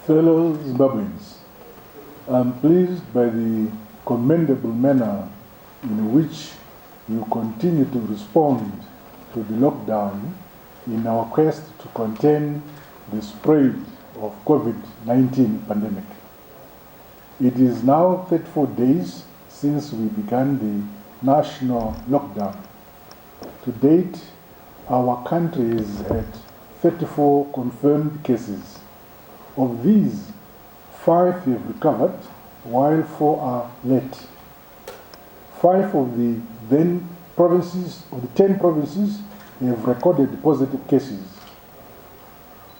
Fellow Zimbabweans, I'm pleased by the commendable manner in which you continue to respond to the lockdown in our quest to contain the spread of Covid-19 pandemic. It is now 34 days since we began the national lockdown. To date, our country has had 34 confirmed cases. Of these, 5 have recovered, while 4 are late. 5 of the 10 provinces have recorded positive cases.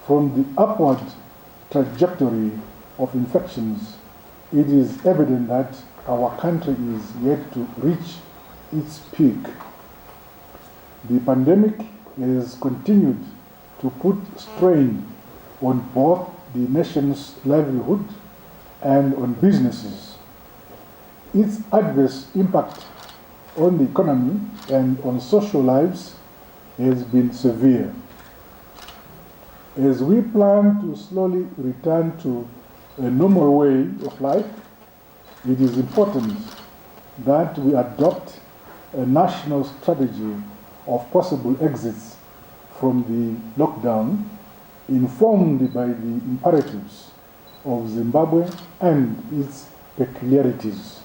From the upward trajectory of infections, it is evident that our country is yet to reach its peak. The pandemic has continued to put strain on both the nation's livelihood and on businesses. Its adverse impact on the economy and on social lives has been severe. As we plan to slowly return to a normal way of life, it is important that we adopt a national strategy of possible exits from the lockdown, informed by the imperatives of Zimbabwe and its peculiarities.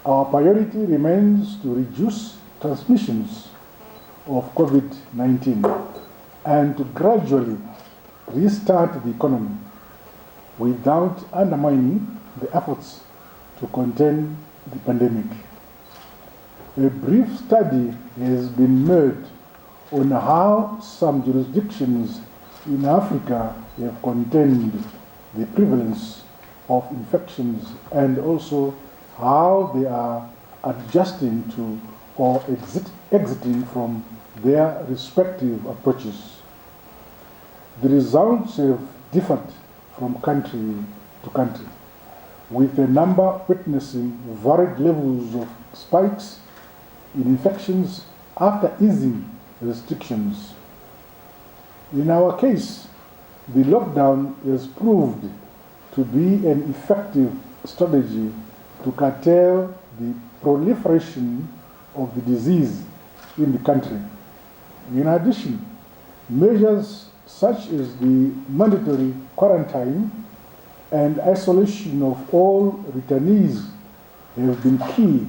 Our priority remains to reduce transmissions of COVID-19 and to gradually restart the economy without undermining the efforts to contain the pandemic. A brief study has been made on how some jurisdictions in Africa have contained the prevalence of infections and also how they are adjusting to or exiting from their respective approaches. The results have differed from country to country, with a number witnessing varied levels of spikes in infections after easing restrictions. In our case, the lockdown has proved to be an effective strategy to curtail the proliferation of the disease in the country. In addition, measures such as the mandatory quarantine and isolation of all returnees have been key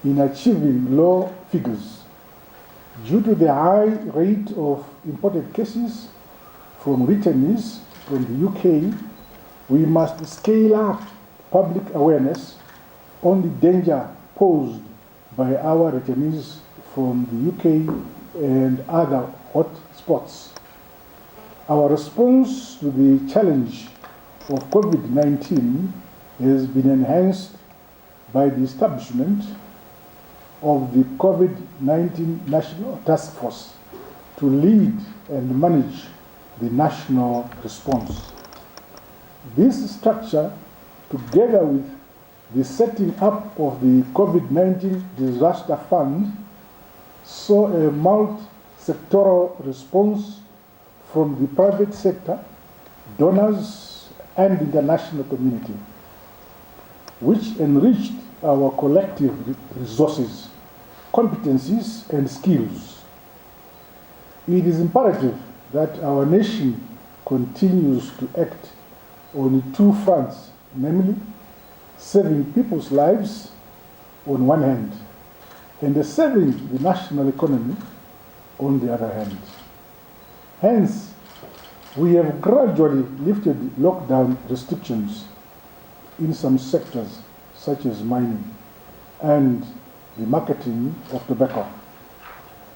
in achieving low figures. Due to the high rate of imported cases from returnees from the UK, we must scale up public awareness on the danger posed by our returnees from the UK and other hot spots. Our response to the challenge of COVID-19 has been enhanced by the establishment of the COVID-19 National Task Force to lead and manage the national response. This structure, together with the setting up of the COVID-19 Disaster Fund, saw a multi-sectoral response from the private sector, donors, and the international community, which enriched our collective resources, competencies, and skills. It is imperative that our nation continues to act on 2 fronts, namely saving people's lives on one hand and saving the national economy on the other hand. Hence, we have gradually lifted lockdown restrictions in some sectors, such as mining and the marketing of tobacco.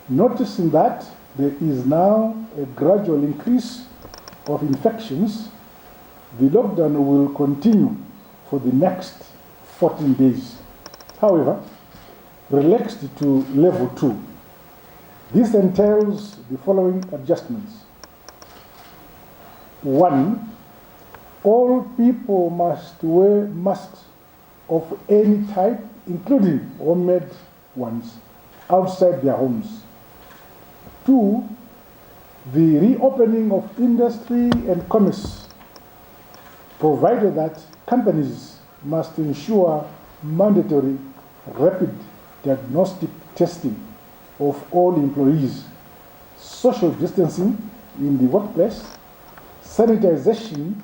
Noticing that there is now a gradual increase of infections, the lockdown will continue for the next 14 days. However, relaxed to level 2. This entails the following adjustments. 1. All people must wear masks of any type, including homemade ones, outside their homes. 2. The reopening of industry and commerce provided that companies must ensure mandatory rapid diagnostic testing of all employees, social distancing in the workplace, sanitization,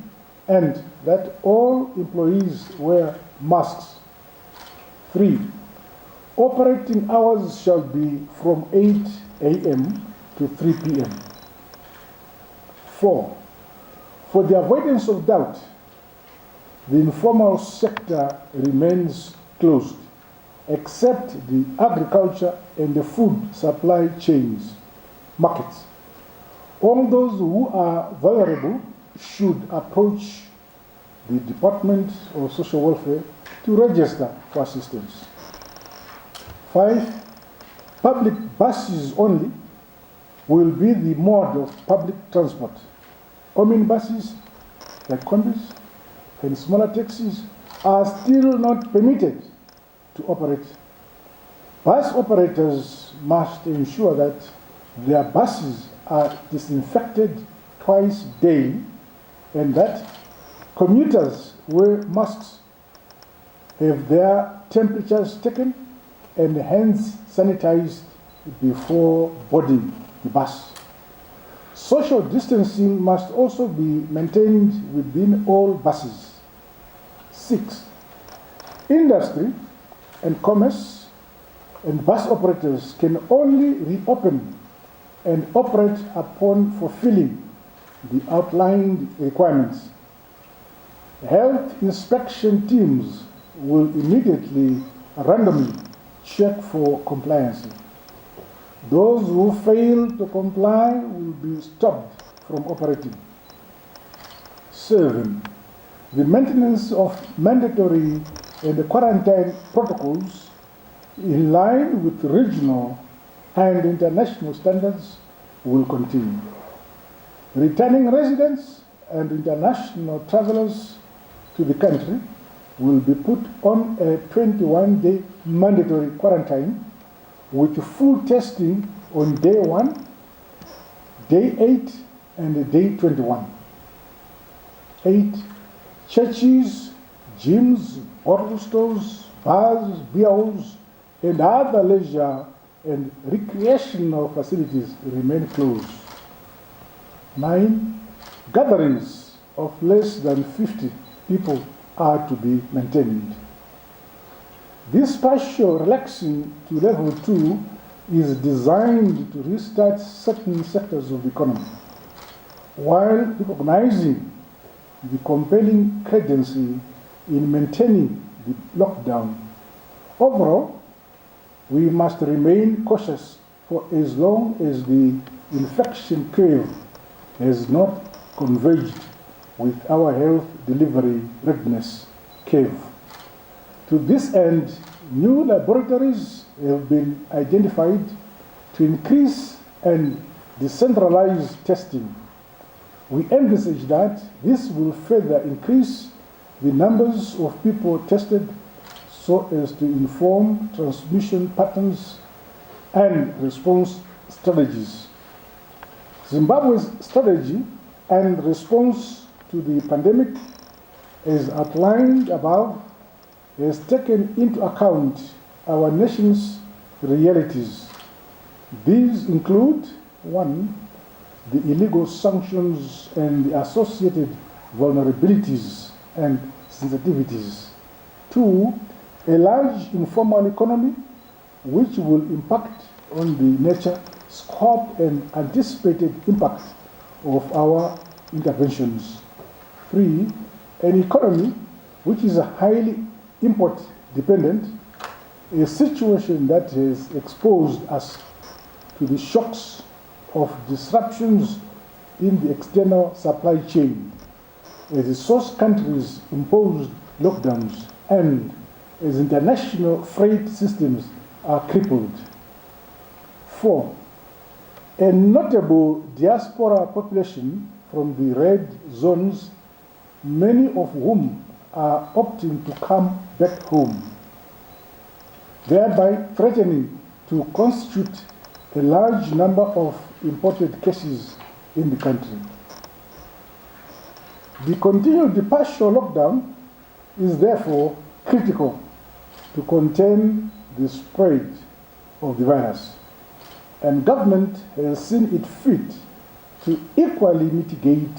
and that all employees wear masks. 3. Operating hours shall be from 8 a.m. to 3 p.m. 4. For the avoidance of doubt, the informal sector remains closed, except the agriculture and the food supply chains, markets. All those who are vulnerable should approach the Department of Social Welfare to register for assistance. 5. Public buses only will be the mode of public transport. Omnibuses, like combis, and smaller taxis are still not permitted to operate. Bus operators must ensure that their buses are disinfected twice daily and that commuters wear masks, have their temperatures taken, and hands sanitized before boarding the bus. Social distancing must also be maintained within all buses. 6. Industry and commerce and bus operators can only reopen and operate upon fulfilling the outlined requirements. Health inspection teams will immediately randomly check for compliance. Those who fail to comply will be stopped from operating. 7. The maintenance of mandatory and quarantine protocols in line with regional and international standards will continue. Returning residents and international travelers to the country will be put on a 21-day mandatory quarantine with full testing on day 1, day 8, and day 21. 8. Churches, gyms, bottle stores, bars, beer halls, and other leisure and recreational facilities remain closed. 9. Gatherings of less than 50 people are to be maintained. This partial relaxing to level 2 is designed to restart certain sectors of the economy, while recognizing the compelling urgency in maintaining the lockdown. Overall, we must remain cautious for as long as the infection curve has not converged with our health delivery readiness curve. To this end, new laboratories have been identified to increase and decentralize testing. We envisage that this will further increase the numbers of people tested so as to inform transmission patterns and response strategies. Zimbabwe's strategy and response to the pandemic, as outlined above, has taken into account our nation's realities. These include 1. The illegal sanctions and the associated vulnerabilities and sensitivities. 2. A large informal economy which will impact on the nature, scope, and anticipated impact of our interventions. 3. An economy which is highly import dependent, a situation that has exposed us to the shocks of disruptions in the external supply chain, as the source countries imposed lockdowns and as international freight systems are crippled. 4. A notable diaspora population from the red zones, many of whom are opting to come back home, thereby threatening to constitute a large number of imported cases in the country. The continued partial lockdown is therefore critical to contain the spread of the virus, and government has seen it fit to equally mitigate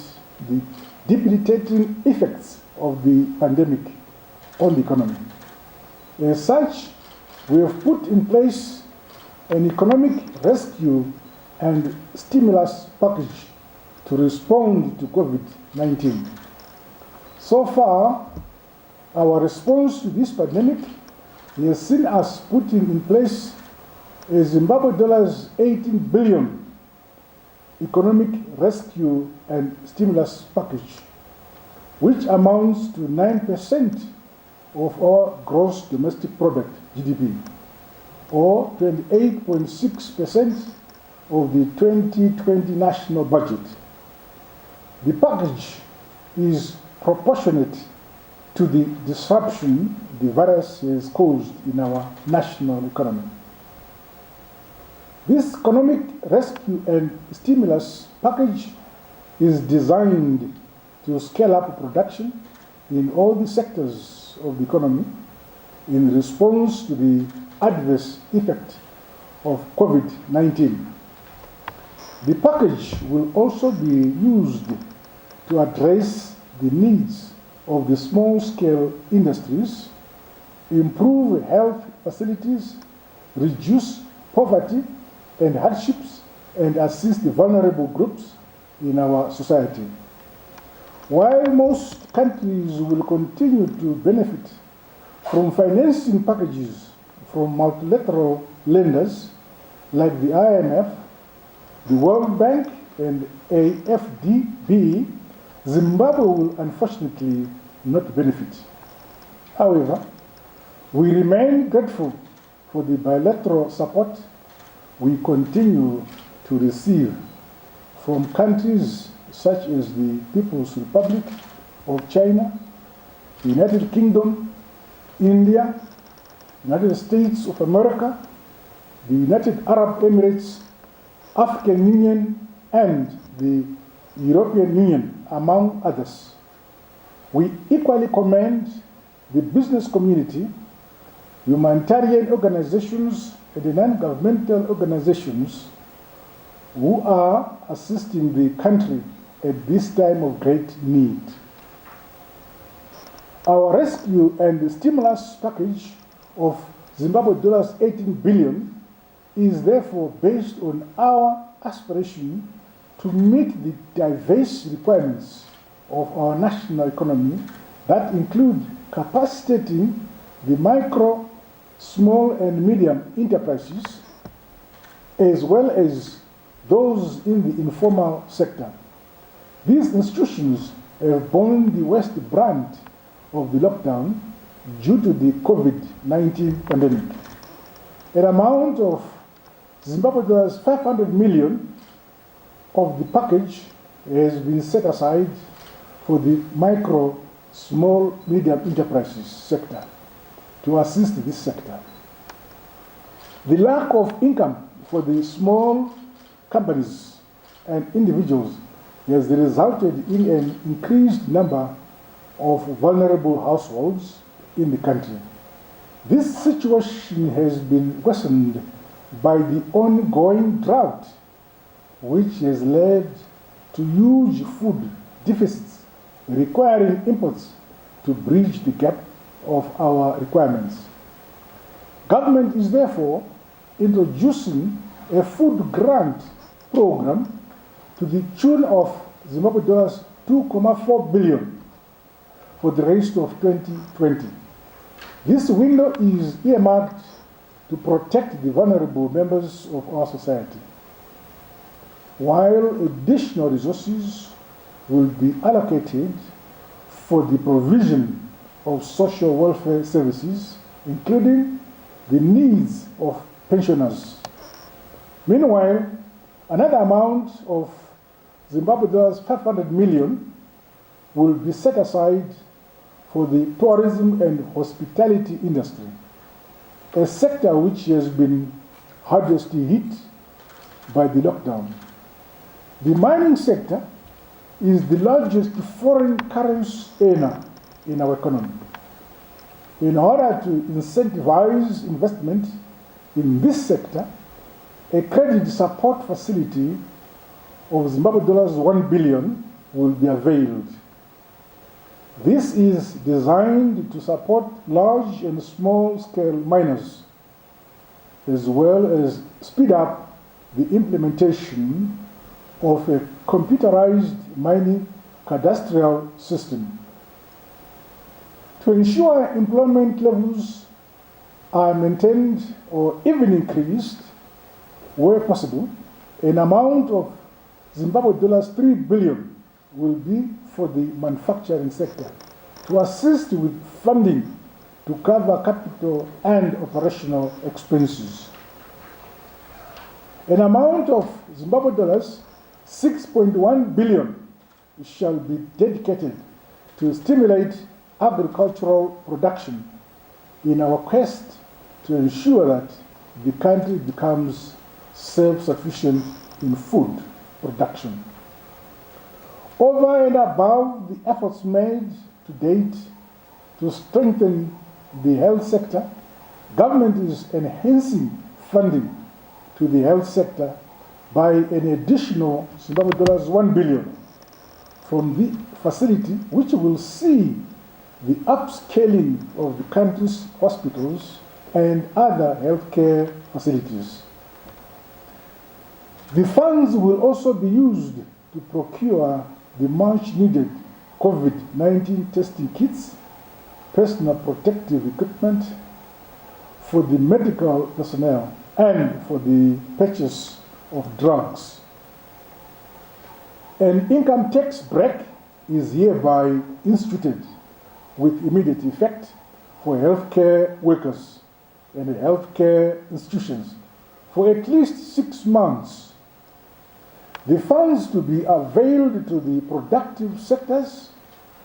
the debilitating effects of the pandemic on the economy. As such, we have put in place an economic rescue and stimulus package to respond to COVID-19. So far, our response to this pandemic has seen us putting in place a Zimbabwe dollars 18 billion economic rescue and stimulus package, which amounts to 9% of our gross domestic product, GDP, or 28.6% of the 2020 national budget. The package is proportionate to the disruption the virus has caused in our national economy. This economic rescue and stimulus package is designed to scale up production in all the sectors of the economy in response to the adverse effect of COVID-19. The package will also be used to address the needs of the small-scale industries, improve health facilities, reduce poverty and hardships, and assist the vulnerable groups in our society. While most countries will continue to benefit from financing packages from multilateral lenders like the IMF, the World Bank, and AFDB, Zimbabwe will unfortunately not benefit. However, we remain grateful for the bilateral support we continue to receive from countries such as the People's Republic of China, the United Kingdom, India, United States of America, the United Arab Emirates, African Union, and the European Union, among others. We equally commend the business community, humanitarian organizations, and the non-governmental organizations who are assisting the country at this time of great need. Our rescue and stimulus package of Zimbabwe dollars 18 billion is therefore based on our aspiration to meet the diverse requirements of our national economy that include capacitating the micro, small and medium enterprises, as well as those in the informal sector. These institutions have borne the worst brunt of the lockdown due to the COVID-19 pandemic. An amount of Zimbabwe dollars 500 million of the package has been set aside for the micro, small, medium enterprises sector to assist this sector. The lack of income for the small companies and individuals has resulted in an increased number of vulnerable households in the country. This situation has been worsened by the ongoing drought, which has led to huge food deficits requiring imports to bridge the gap of our requirements. Government is therefore introducing a food grant program to the tune of Zimbabwe dollars 2.4 billion for the rest of 2020. This window is earmarked to protect the vulnerable members of our society, while additional resources will be allocated for the provision of social welfare services, including the needs of pensioners. Meanwhile, another amount of Zimbabwe dollars 500 million will be set aside for the tourism and hospitality industry, a sector which has been hardest hit by the lockdown. The mining sector is the largest foreign currency earner in our economy. In order to incentivize investment in this sector, a credit support facility of Zimbabwe dollars 1 billion will be availed. This is designed to support large and small-scale miners, as well as speed up the implementation of a computerized mining cadastral system. To ensure employment levels are maintained or even increased where possible, an amount of Zimbabwe dollars 3 billion will be for the manufacturing sector to assist with funding to cover capital and operational expenses. An amount of Zimbabwe dollars 6.1 billion shall be dedicated to stimulate agricultural production in our quest to ensure that the country becomes self-sufficient in food production. Over and above the efforts made to date to strengthen the health sector, government is enhancing funding to the health sector by an additional Zimbabwe dollars 1 billion from the facility, which will see the upscaling of the country's hospitals and other healthcare facilities. The funds will also be used to procure the much-needed COVID-19 testing kits, personal protective equipment for the medical personnel, and for the purchase of drugs. An income tax break is hereby instituted with immediate effect for healthcare workers and healthcare institutions for at least 6 months. The funds to be availed to the productive sectors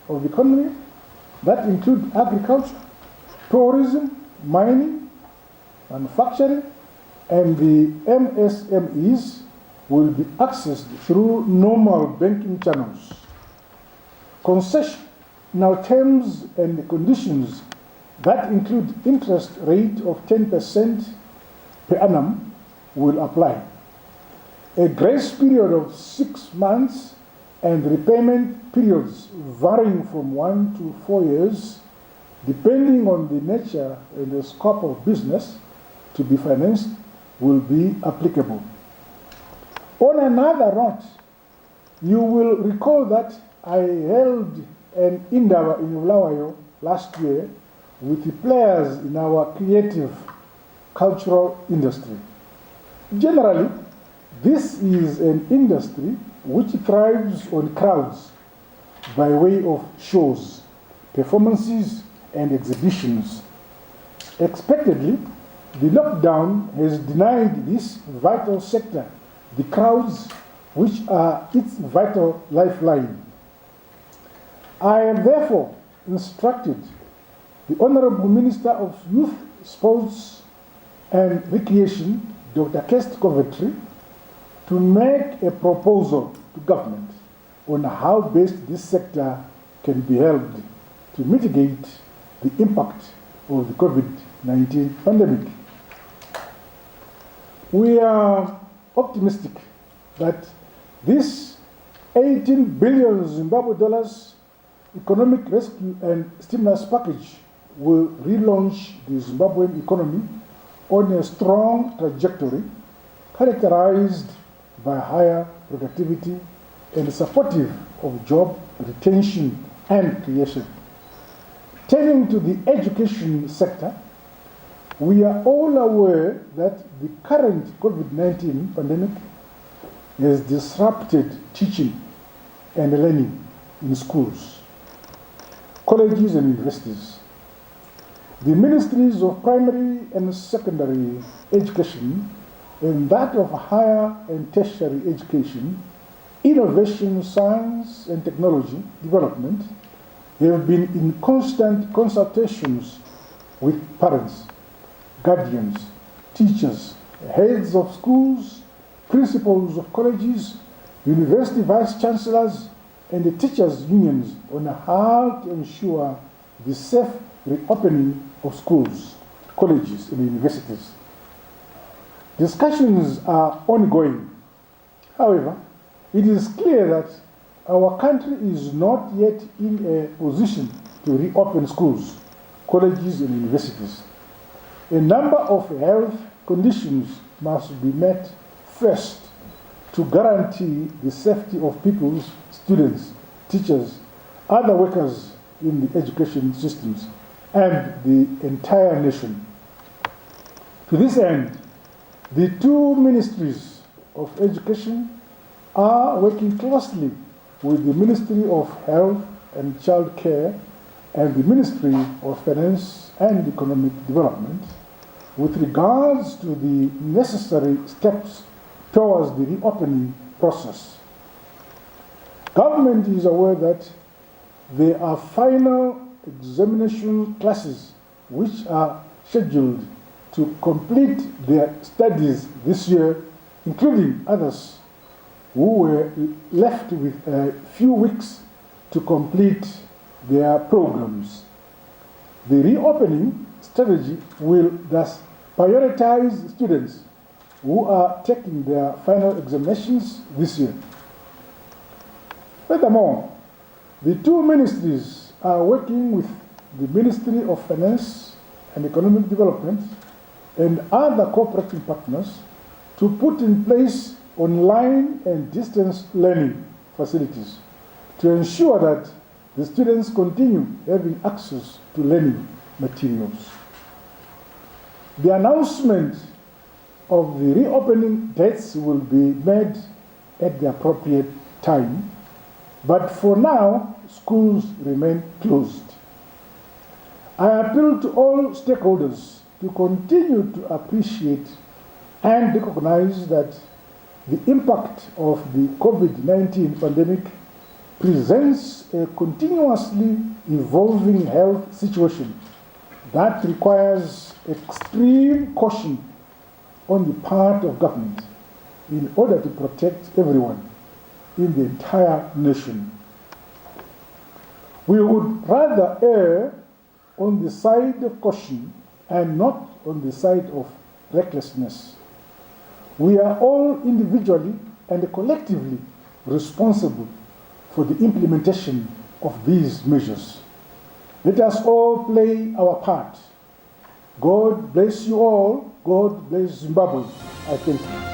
of the economy that include agriculture, tourism, mining, manufacturing, and the MSMEs will be accessed through normal banking channels. Concessional terms and conditions that include interest rate of 10% per annum will apply. A grace period of 6 months and repayment periods varying from 1 to 4 years, depending on the nature and the scope of business to be financed, will be applicable. On another note, you will recall that I held an Indaba in Bulawayo last year with the players in our creative cultural industry. Generally, this is an industry which thrives on crowds by way of shows, performances, and exhibitions. Expectedly, the lockdown has denied this vital sector the crowds which are its vital lifeline. I have therefore instructed the Honorable Minister of Youth, Sports and Recreation, Dr. Kest Coventry, to make a proposal to government on how best this sector can be helped to mitigate the impact of the COVID-19 pandemic. We are optimistic that this 18 billion Zimbabwe dollars economic rescue and stimulus package will relaunch the Zimbabwean economy on a strong trajectory characterized by higher productivity and supportive of job retention and creation. Turning to the education sector, we are all aware that the current COVID-19 pandemic has disrupted teaching and learning in schools, colleges, and universities. The ministries of primary and secondary education and that of higher and tertiary education, innovation, science, and technology development have been in constant consultations with parents, guardians, teachers, heads of schools, principals of colleges, university vice chancellors, and the teachers' unions on how to ensure the safe reopening of schools, colleges, and universities. Discussions are ongoing. However, it is clear that our country is not yet in a position to reopen schools, colleges, and universities. A number of health conditions must be met first to guarantee the safety of people's students, teachers, other workers in the education systems, and the entire nation. To this end, the two ministries of education are working closely with the Ministry of Health and Child Care and the Ministry of Finance and Economic Development with regards to the necessary steps towards the reopening process. Government is aware that there are final examination classes which are scheduled to complete their studies this year, including others who were left with a few weeks to complete their programs. The reopening strategy will thus prioritize students who are taking their final examinations this year. Furthermore, the two ministries are working with the Ministry of Finance and Economic Development and other cooperating partners to put in place online and distance learning facilities to ensure that the students continue having access to learning materials. The announcement of the reopening dates will be made at the appropriate time, but for now, schools remain closed. I appeal to all stakeholders to continue to appreciate and recognize that the impact of the COVID-19 pandemic presents a continuously evolving health situation that requires extreme caution on the part of government in order to protect everyone in the entire nation. We would rather err on the side of caution and not on the side of recklessness. We are all individually and collectively responsible for the implementation of these measures. Let us all play our part. God bless you all. God bless Zimbabwe. I thank you.